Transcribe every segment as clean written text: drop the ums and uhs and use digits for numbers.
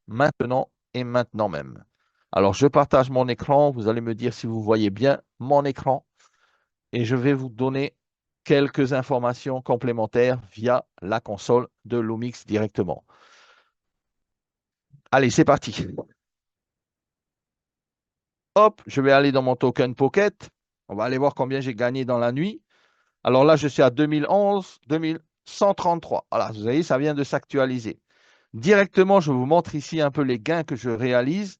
maintenant et maintenant même. Alors, je partage mon écran. Vous allez me dire si vous voyez bien mon écran et je vais vous donner quelques informations complémentaires via la console de Lumix directement. Allez, c'est parti. Hop, je vais aller dans mon token Pocket. On va aller voir combien j'ai gagné dans la nuit. Alors là, je suis à 2011, 2133. Voilà, vous voyez, ça vient de s'actualiser. Directement, je vous montre ici un peu les gains que je réalise.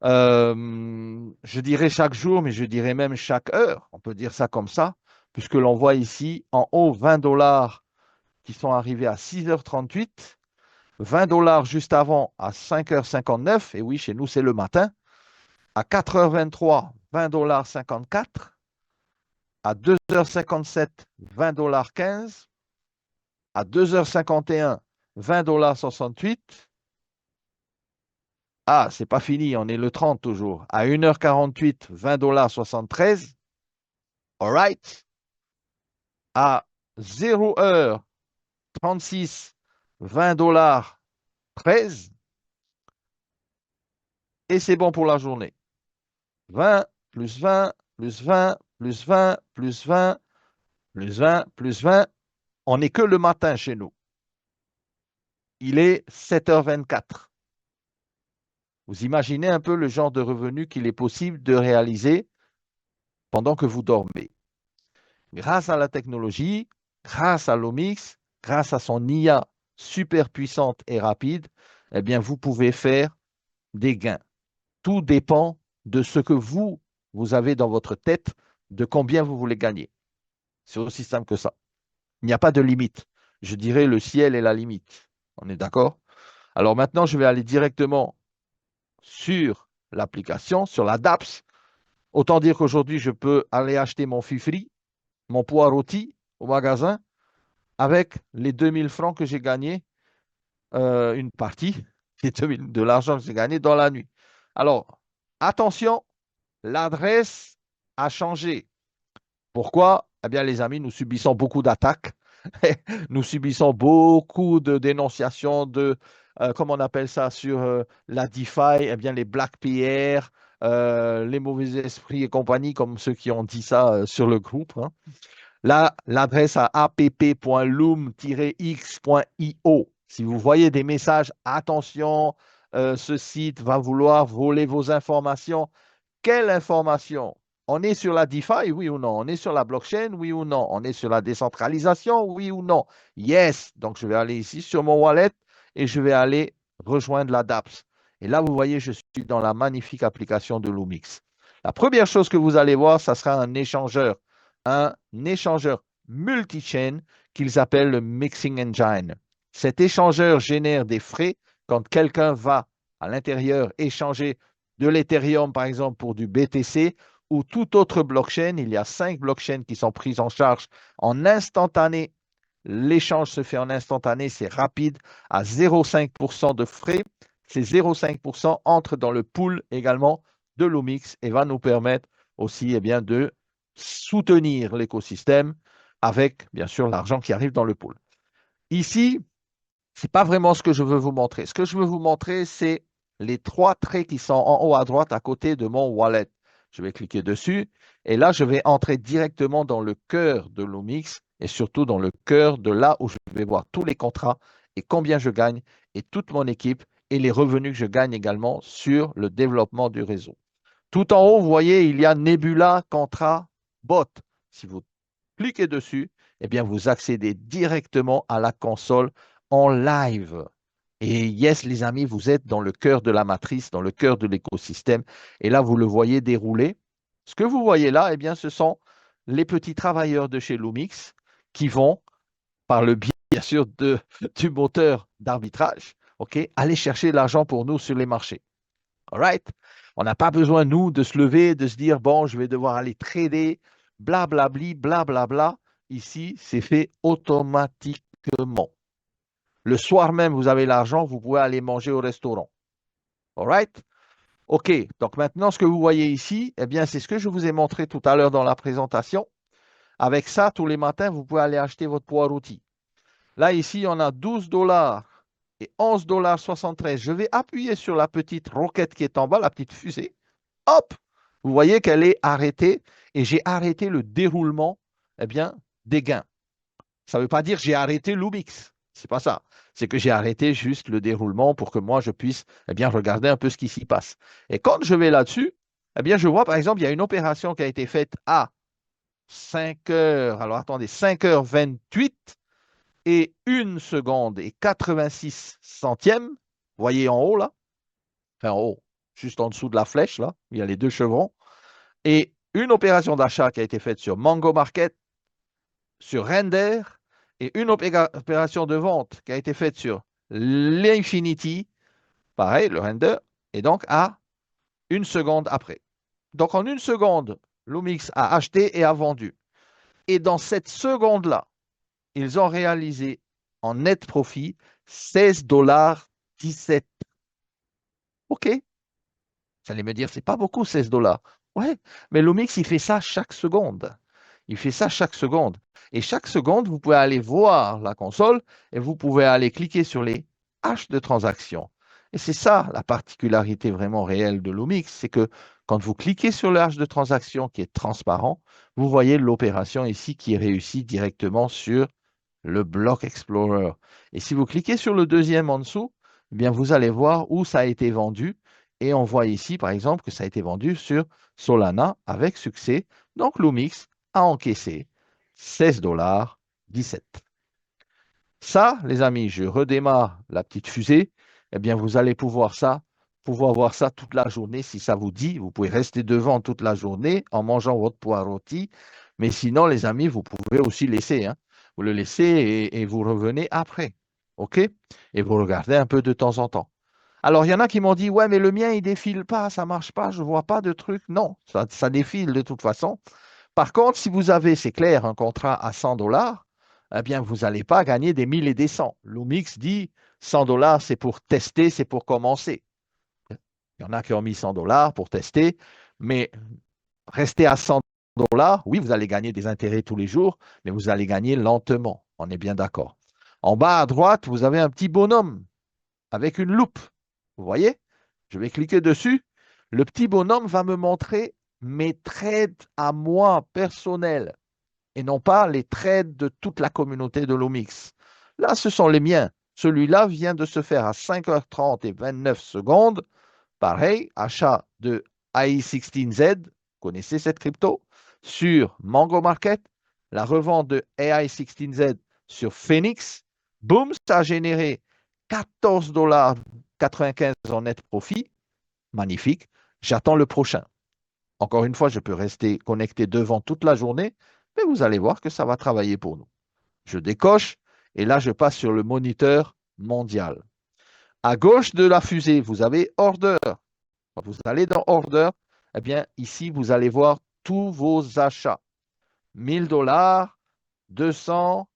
Je dirais chaque jour, mais je dirais même chaque heure. On peut dire ça comme ça, puisque l'on voit ici en haut 20 dollars qui sont arrivés à 6h38, 20 dollars juste avant à 5h59, et oui, chez nous, c'est le matin, à 4h23, 20 dollars 54, à 2h57, 20 dollars 15, à 2h51, 20 dollars 68. Ah, c'est pas fini, on est le 30 toujours. À 1h48, 20 dollars 73. All right. À 0h36, 20 dollars 13. Et c'est bon pour la journée. 20, plus 20, plus 20, plus 20, plus 20, plus 20, plus 20. On n'est que le matin chez nous. Il est 7h24. Vous imaginez un peu le genre de revenu qu'il est possible de réaliser pendant que vous dormez. Grâce à la technologie, grâce à l'Omix, grâce à son IA super puissante et rapide, eh bien, vous pouvez faire des gains. Tout dépend de ce que vous avez dans votre tête, de combien vous voulez gagner. C'est aussi simple que ça. Il n'y a pas de limite. Je dirais le ciel est la limite. On est d'accord? Alors maintenant, je vais aller directement sur l'application, sur la DAPS. Autant dire qu'aujourd'hui, je peux aller acheter mon fifri, mon poids rôti au magasin avec les 2000 francs que j'ai gagnés, une partie de l'argent que j'ai gagné dans la nuit. Alors, attention, l'adresse a changé. Pourquoi? Eh bien, les amis, nous subissons beaucoup d'attaques. Nous subissons beaucoup de dénonciations de, comment on appelle ça, sur la DeFi, eh bien, les Black PR, les mauvais esprits et compagnie, comme ceux qui ont dit ça sur le groupe, hein. Là, l'adresse à app.loom-x.io. Si vous voyez des messages, attention, ce site va vouloir voler vos informations. Quelle information? On est sur la DeFi, oui ou non? On est sur la blockchain, oui ou non? On est sur la décentralisation, oui ou non? Yes. Donc, je vais aller ici sur mon wallet et je vais aller rejoindre la DApps. Et là, vous voyez, je suis dans la magnifique application de Lumix. La première chose que vous allez voir, ça sera un échangeur multi-chain qu'ils appellent le Mixing Engine. Cet échangeur génère des frais quand quelqu'un va à l'intérieur échanger de l'Ethereum, par exemple, pour du BTC ou toute autre blockchain. Il y a 5 blockchains qui sont prises en charge en instantané. L'échange se fait en instantané, c'est rapide, à 0,5% de frais. Ces 0,5% entrent dans le pool également de Lumix et va nous permettre aussi eh bien, de soutenir l'écosystème avec, bien sûr, l'argent qui arrive dans le pool. Ici, ce n'est pas vraiment ce que je veux vous montrer. Ce que je veux vous montrer, c'est les 3 traits qui sont en haut à droite à côté de mon wallet. Je vais cliquer dessus et là, je vais entrer directement dans le cœur de Lumix et surtout dans le cœur de là où je vais voir tous les contrats et combien je gagne et toute mon équipe et les revenus que je gagne également sur le développement du réseau. Tout en haut, vous voyez, il y a Nebula Contra Bot. Si vous cliquez dessus, eh bien, vous accédez directement à la console en live. Et yes, les amis, vous êtes dans le cœur de la matrice, dans le cœur de l'écosystème. Et là, vous le voyez dérouler. Ce que vous voyez là, eh bien, ce sont les petits travailleurs de chez Lumix qui vont, par le biais, bien sûr, du moteur d'arbitrage, aller chercher l'argent pour nous sur les marchés. All right? On n'a pas besoin, nous, de se lever, de se dire, bon, je vais devoir aller trader, blablabli, blablabla. Ici, c'est fait automatiquement. Le soir même, vous avez l'argent, vous pouvez aller manger au restaurant. All right? OK. Donc maintenant, ce que vous voyez ici, eh bien, c'est ce que je vous ai montré tout à l'heure dans la présentation. Avec ça, tous les matins, vous pouvez aller acheter votre poids rôti. Là, ici, on a 12 dollars et 11,73 $. Je vais appuyer sur la petite roquette qui est en bas, la petite fusée. Hop! Vous voyez qu'elle est arrêtée et j'ai arrêté le déroulement eh bien, des gains. Ça ne veut pas dire que j'ai arrêté Lumix. C'est pas ça. C'est que j'ai arrêté juste le déroulement pour que moi, je puisse eh bien, regarder un peu ce qui s'y passe. Et quand je vais là-dessus, eh bien, je vois, par exemple, il y a une opération qui a été faite à 5 heures. Alors, attendez, 5h28 et 1 seconde et 86 centièmes. Vous voyez en haut, là? Enfin, en haut, juste en dessous de la flèche, là, il y a les deux chevrons. Et une opération d'achat qui a été faite sur Mango Market, sur Render, et une opération de vente qui a été faite sur l'Infinity, pareil, le Render, et donc à 1 seconde après. Donc en 1 seconde, Lumix a acheté et a vendu. Et dans cette seconde-là, ils ont réalisé en net profit 16,17 $. OK. Vous allez me dire, c'est pas beaucoup, 16 $. Ouais, mais Lumix, il fait ça chaque seconde. Il fait ça chaque seconde. Et chaque seconde, vous pouvez aller voir la console et vous pouvez aller cliquer sur les haches de transaction. Et c'est ça la particularité vraiment réelle de Lumix, c'est que quand vous cliquez sur le hache de transaction qui est transparent, vous voyez l'opération ici qui est réussie directement sur le Block Explorer. Et si vous cliquez sur le deuxième en dessous, eh bien vous allez voir où ça a été vendu. Et on voit ici, par exemple, que ça a été vendu sur Solana avec succès. Donc, Lumix a encaissé 16,17 $. Ça, les amis, je redémarre la petite fusée. Eh bien, vous allez pouvoir voir ça toute la journée si ça vous dit. Vous pouvez rester devant toute la journée en mangeant votre pois rôti. Mais sinon, les amis, vous pouvez aussi laisser. Hein. Vous le laissez et vous revenez après. OK? Et vous regardez un peu de temps en temps. Alors, il y en a qui m'ont dit, ouais, mais le mien, il défile pas, ça marche pas, je vois pas de truc. Non, ça défile de toute façon. Par contre, si vous avez, c'est clair, un contrat à 100 $, eh bien, vous n'allez pas gagner des 1000 et des 100. Lumix dit 100 $, c'est pour tester, c'est pour commencer. Il y en a qui ont mis 100 $ pour tester, mais restez à 100 $, oui, vous allez gagner des intérêts tous les jours, mais vous allez gagner lentement. On est bien d'accord. En bas à droite, vous avez un petit bonhomme avec une loupe. Vous voyez? Je vais cliquer dessus. Le petit bonhomme va me montrer mes trades à moi personnels et non pas les trades de toute la communauté de l'Omix. Là, ce sont les miens. Celui-là vient de se faire à 5h30 et 29 secondes. Pareil, achat de AI16Z, vous connaissez cette crypto, sur Mango Market, la revente de AI16Z sur Phoenix. Boom, ça a généré 14,95 $ en net profit. Magnifique. J'attends le prochain. Encore une fois, je peux rester connecté devant toute la journée, mais vous allez voir que ça va travailler pour nous. Je décoche et là, je passe sur le moniteur mondial. À gauche de la fusée, vous avez Order. Quand vous allez dans Order, eh bien, ici, vous allez voir tous vos achats. 1000 $, 200,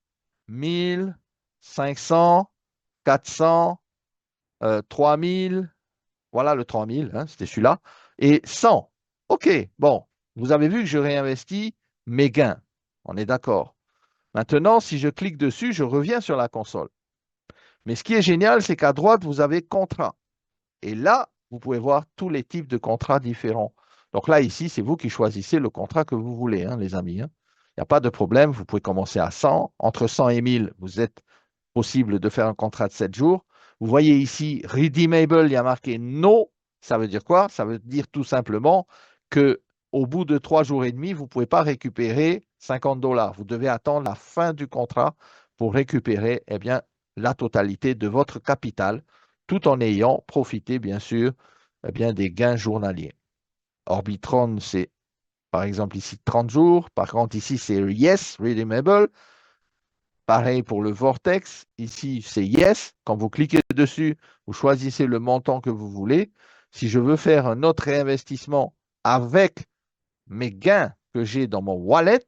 1000, 500, 400, 3000. Voilà le 3000, hein, c'était celui-là. Et 100. OK, bon, vous avez vu que je réinvestis mes gains. On est d'accord. Maintenant, si je clique dessus, je reviens sur la console. Mais ce qui est génial, c'est qu'à droite, vous avez contrat. Et là, vous pouvez voir tous les types de contrats différents. Donc là, ici, c'est vous qui choisissez le contrat que vous voulez, hein, les amis. Hein. Il n'y a pas de problème. Vous pouvez commencer à 100. Entre 100 et 1000, vous êtes possible de faire un contrat de 7 jours. Vous voyez ici, redeemable, il y a marqué no. Ça veut dire quoi? Ça veut dire tout simplement que au bout de 3 jours et demi, vous ne pouvez pas récupérer 50 $. Vous devez attendre la fin du contrat pour récupérer eh bien, la totalité de votre capital, tout en ayant profité, bien sûr, eh bien, des gains journaliers. Orbitron, c'est par exemple ici 30 jours. Par contre, ici, c'est yes, redeemable. Pareil pour le Vortex. Ici, c'est Yes. Quand vous cliquez dessus, vous choisissez le montant que vous voulez. Si je veux faire un autre réinvestissement avec mes gains que j'ai dans mon wallet,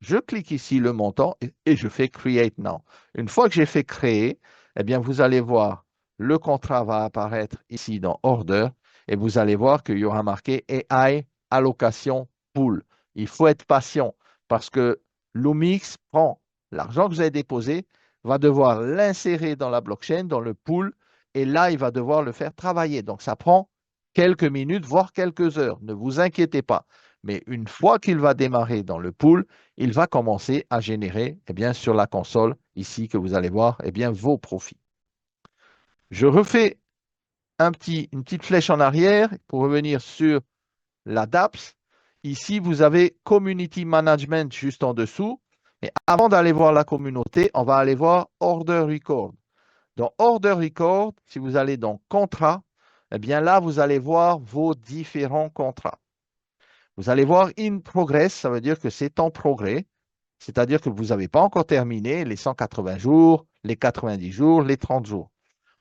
je clique ici le montant et je fais Create Now. Une fois que j'ai fait créer, eh bien, vous allez voir, le contrat va apparaître ici dans Order et vous allez voir qu'il y aura marqué AI Allocation Pool. Il faut être patient parce que Lumix prend l'argent que vous avez déposé, va devoir l'insérer dans la blockchain, dans le pool, et là, il va devoir le faire travailler. Donc, ça prend quelques minutes, voire quelques heures. Ne vous inquiétez pas. Mais une fois qu'il va démarrer dans le pool, il va commencer à générer, eh bien, sur la console, ici que vous allez voir, eh bien, vos profits. Je refais une petite flèche en arrière pour revenir sur la DApps. Ici, vous avez Community Management juste en dessous. Et avant d'aller voir la communauté, on va aller voir Order Record. Dans Order Record, si vous allez dans Contrat, eh bien là, vous allez voir vos différents contrats. Vous allez voir In Progress, ça veut dire que c'est en progrès, c'est-à-dire que vous n'avez pas encore terminé les 180 jours, les 90 jours, les 30 jours.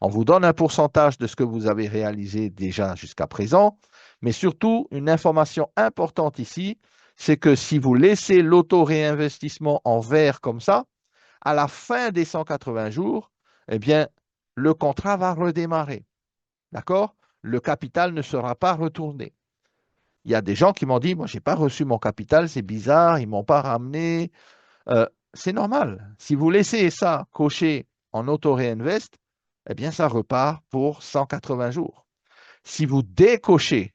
On vous donne un pourcentage de ce que vous avez réalisé déjà jusqu'à présent, mais surtout, une information importante ici, c'est que si vous laissez l'auto-réinvestissement en vert comme ça, à la fin des 180 jours, eh bien, le contrat va redémarrer. D'accord? Le capital ne sera pas retourné. Il y a des gens qui m'ont dit, moi, je n'ai pas reçu mon capital, c'est bizarre, ils ne m'ont pas ramené. C'est normal. Si vous laissez ça coché en auto-réinvest, eh bien, ça repart pour 180 jours. Si vous décochez,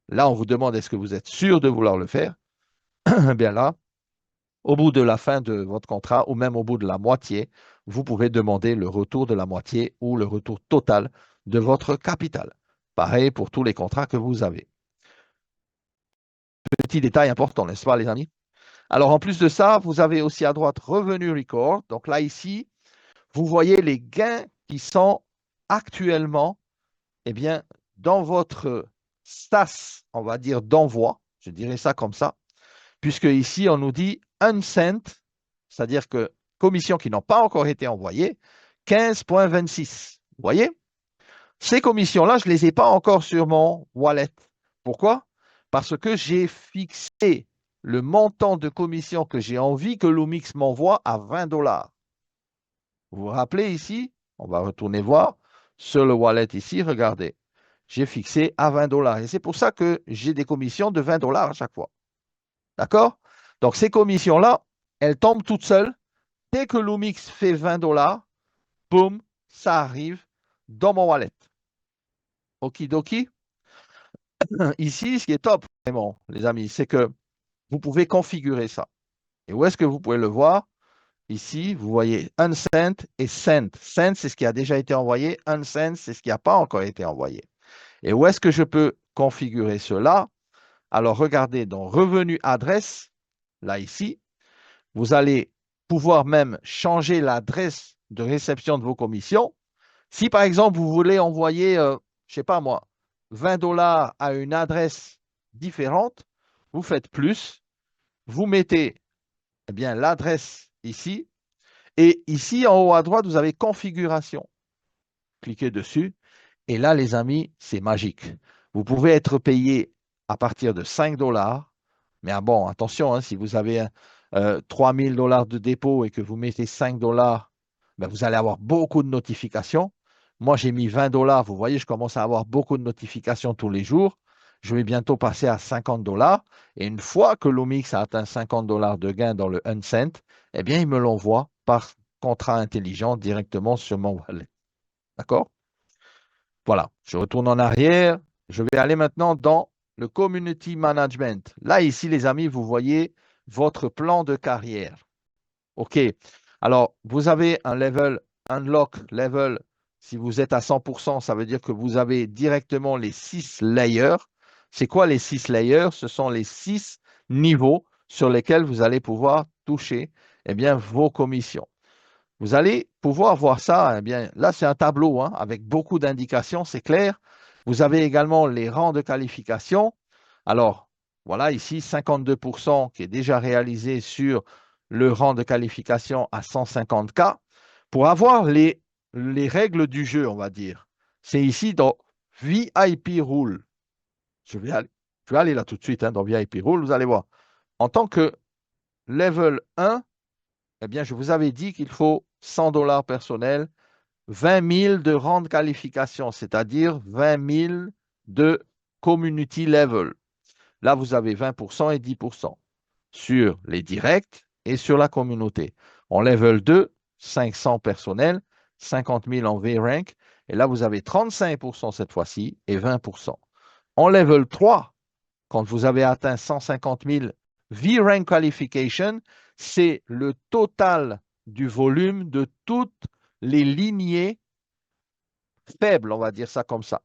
là, on vous demande est-ce que vous êtes sûr de vouloir le faire, eh bien là, au bout de la fin de votre contrat ou même au bout de la moitié, vous pouvez demander le retour de la moitié ou le retour total de votre capital. Pareil pour tous les contrats que vous avez. Petit détail important, n'est-ce pas, les amis? Alors, en plus de ça, vous avez aussi à droite Revenu Record. Donc là, ici, vous voyez les gains qui sont actuellement, eh bien, dans votre SAS, on va dire, d'envoi. Je dirais ça comme ça. Puisque ici, on nous dit unsent, c'est-à-dire que commissions qui n'ont pas encore été envoyées, 15,26. Vous voyez? Ces commissions-là, je ne les ai pas encore sur mon wallet. Pourquoi? Parce que j'ai fixé le montant de commission que j'ai envie que Lumix m'envoie à 20 dollars. Vous vous rappelez ici? On va retourner voir sur le wallet ici. Regardez, j'ai fixé à 20 dollars. Et c'est pour ça que j'ai des commissions de 20 dollars à chaque fois. D'accord? Donc, ces commissions-là, elles tombent toutes seules. Dès que Lumix fait 20 dollars, boum, ça arrive dans mon wallet. Okidoki. Ici, ce qui est top, vraiment, les amis, c'est que vous pouvez configurer ça. Et où est-ce que vous pouvez le voir? Ici, vous voyez unsent et sent. Sent, c'est ce qui a déjà été envoyé. Unsent, c'est ce qui n'a pas encore été envoyé. Et où est-ce que je peux configurer cela? Alors, regardez dans Revenu adresse, là, ici, vous allez pouvoir même changer l'adresse de réception de vos commissions. Si, par exemple, vous voulez envoyer, je ne sais pas moi, 20 dollars à une adresse différente, vous faites plus, vous mettez eh bien l'adresse ici, et ici, en haut à droite, vous avez configuration. Cliquez dessus. Et là, les amis, c'est magique. Vous pouvez être payé à partir de 5 dollars. Mais bon, attention, hein, si vous avez 3 000 dollars de dépôt et que vous mettez 5 dollars, ben, vous allez avoir beaucoup de notifications. Moi, j'ai mis 20 dollars. Vous voyez, je commence à avoir beaucoup de notifications tous les jours. Je vais bientôt passer à 50 dollars. Et une fois que Lumix a atteint 50 dollars de gain dans le Uncent, eh bien, il me l'envoie par contrat intelligent directement sur mon wallet. D'accord? Voilà, je retourne en arrière. Je vais aller maintenant dans le Community Management. Là, ici, les amis, vous voyez votre plan de carrière. OK. Alors, vous avez un level, unlock level. Si vous êtes à 100%, ça veut dire que vous avez directement les 6 layers. C'est quoi les 6 layers? Ce sont les 6 niveaux sur lesquels vous allez pouvoir toucher eh bien, vos commissions. Vous allez pouvoir voir ça. Eh bien, là, c'est un tableau hein, avec beaucoup d'indications, c'est clair. Vous avez également les rangs de qualification. Alors, voilà, ici, 52% qui est déjà réalisé sur le rang de qualification à 150K. Pour avoir les règles du jeu, on va dire, c'est ici dans VIP Rule. Je vais aller là tout de suite hein, dans VIP Rule. Vous allez voir. En tant que level 1, eh bien, je vous avais dit qu'il faut 100 dollars personnels, 20 000 de rang de qualification, c'est-à-dire 20 000 de community level. Là, vous avez 20% et 10% sur les directs et sur la communauté. En level 2, 500 personnels, 50 000 en V-Rank Et là, vous avez 35% cette fois-ci et 20%. En level 3, quand vous avez atteint 150 000 V-Rank Qualification, c'est le total du volume de toutes les lignées faibles, on va dire ça comme ça.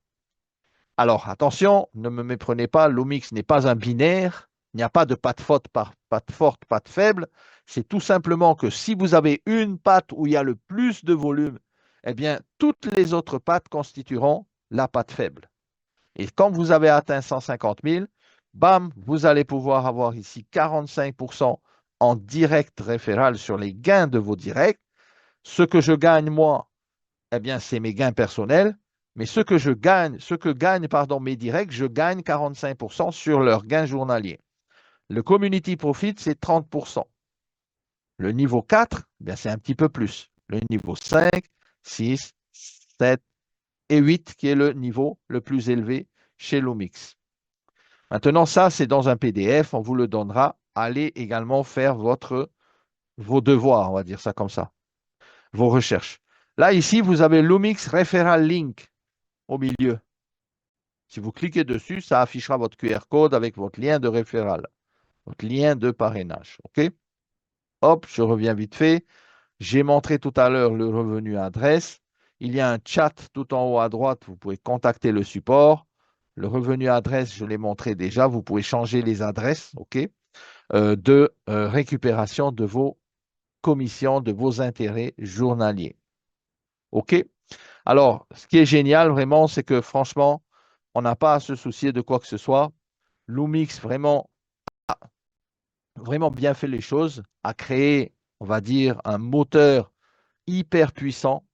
Alors, attention, ne me méprenez pas, l'OMIX n'est pas un binaire, il n'y a pas de patte forte, patte forte, patte faible. C'est tout simplement que si vous avez une patte où il y a le plus de volume, eh bien, toutes les autres pattes constitueront la patte faible. Et quand vous avez atteint 150 000, bam, vous allez pouvoir avoir ici 45% en direct référal sur les gains de vos directs. Ce que je gagne, moi, eh bien, c'est mes gains personnels. Mais ce que gagnent pardon, mes directs, je gagne 45% sur leurs gains journaliers. Le community profit, c'est 30%. Le niveau 4, eh bien, c'est un petit peu plus. Le niveau 5, 6, 7 et 8, qui est le niveau le plus élevé chez Lumix. Maintenant, ça, c'est dans un PDF, on vous le donnera. Allez également faire vos devoirs, on va dire ça comme ça, vos recherches. Là, ici, vous avez Lumix Referral Link au milieu. Si vous cliquez dessus, ça affichera votre QR code avec votre lien de référal, votre lien de parrainage. OK? Hop, je reviens vite fait. J'ai montré tout à l'heure le revenu adresse. Il y a un chat tout en haut à droite. Vous pouvez contacter le support. Le revenu adresse, je l'ai montré déjà. Vous pouvez changer les adresses, OK, de récupération de vos commissions, de vos intérêts journaliers. OK? Alors, ce qui est génial vraiment, c'est que franchement, on n'a pas à se soucier de quoi que ce soit. Lumix vraiment, vraiment bien fait les choses, a créé, on va dire, un moteur hyper puissant.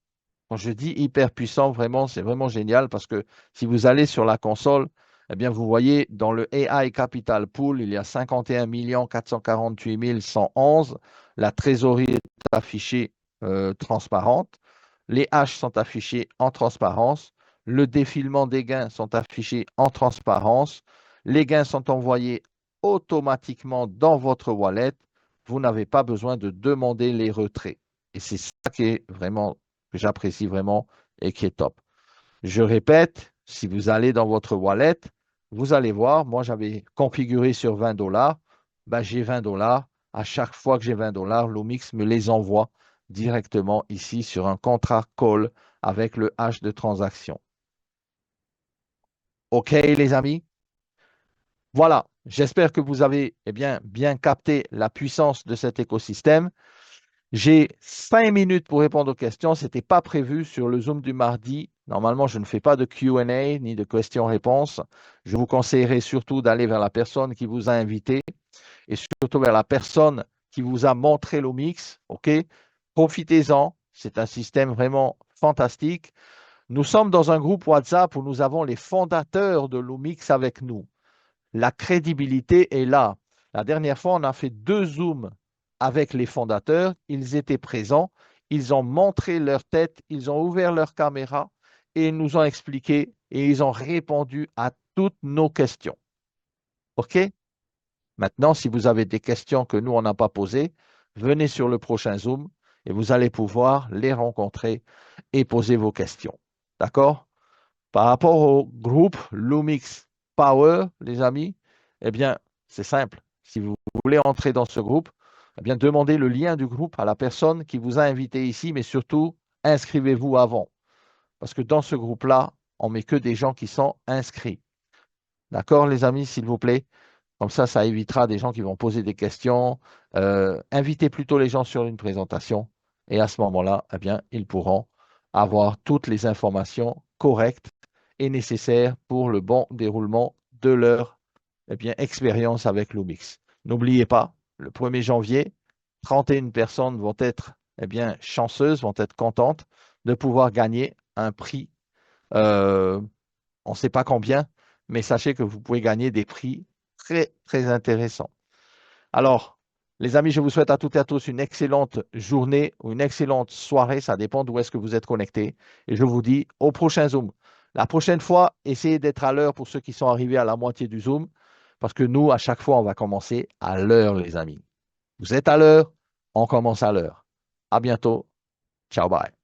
Quand je dis hyper puissant, vraiment, c'est vraiment génial parce que si vous allez sur la console, eh bien, vous voyez dans le AI Capital Pool, il y a 51 448 111. La trésorerie est affichée transparente. Les haches sont affichées en transparence. Le défilement des gains sont affichés en transparence. Les gains sont envoyés automatiquement dans votre wallet. Vous n'avez pas besoin de demander les retraits. Et c'est ça qui est vraiment, que j'apprécie vraiment et qui est top. Je répète, si vous allez dans votre wallet, vous allez voir, moi j'avais configuré sur 20 $, ben, j'ai 20 $. À chaque fois que j'ai 20 $, Lumix me les envoie directement ici sur un contrat call avec le hash de transaction. OK, les amis? Voilà, j'espère que vous avez bien capté la puissance de cet écosystème. J'ai 5 minutes pour répondre aux questions. Ce n'était pas prévu sur le Zoom du mardi. Normalement, je ne fais pas de Q&A ni de questions-réponses. Je vous conseillerais surtout d'aller vers la personne qui vous a invité et surtout vers la personne qui vous a montré l'Omix. OK? Profitez-en. C'est un système vraiment fantastique. Nous sommes dans un groupe WhatsApp où nous avons les fondateurs de l'Omix avec nous. La crédibilité est là. La dernière fois, on a fait 2 Zooms avec les fondateurs. Ils étaient présents. Ils ont montré leur tête. Ils ont ouvert leur caméra et ils nous ont expliqué et ils ont répondu à toutes nos questions. OK? Maintenant, si vous avez des questions que nous, on n'a pas posées, venez sur le prochain Zoom et vous allez pouvoir les rencontrer et poser vos questions. D'accord? Par rapport au groupe Lumix Power, les amis, eh bien, c'est simple. Si vous voulez entrer dans ce groupe, eh bien, demandez le lien du groupe à la personne qui vous a invité ici, mais surtout, inscrivez-vous avant. Parce que dans ce groupe-là, on ne met que des gens qui sont inscrits. D'accord, les amis, s'il vous plaît? Comme ça évitera des gens qui vont poser des questions. Invitez plutôt les gens sur une présentation. Et à ce moment-là, eh bien, ils pourront avoir toutes les informations correctes et nécessaires pour le bon déroulement de leur expérience avec Lumix. N'oubliez pas, le 1er janvier, 31 personnes vont être chanceuses, vont être contentes de pouvoir gagner un prix. On ne sait pas combien, mais sachez que vous pouvez gagner des prix très, très intéressants. Alors, les amis, je vous souhaite à toutes et à tous une excellente journée ou une excellente soirée. Ça dépend d'où est-ce que vous êtes connectés. Et je vous dis au prochain Zoom. La prochaine fois, essayez d'être à l'heure pour ceux qui sont arrivés à la moitié du Zoom. Parce que nous, à chaque fois, on va commencer à l'heure, les amis. Vous êtes à l'heure, on commence à l'heure. À bientôt. Ciao, bye.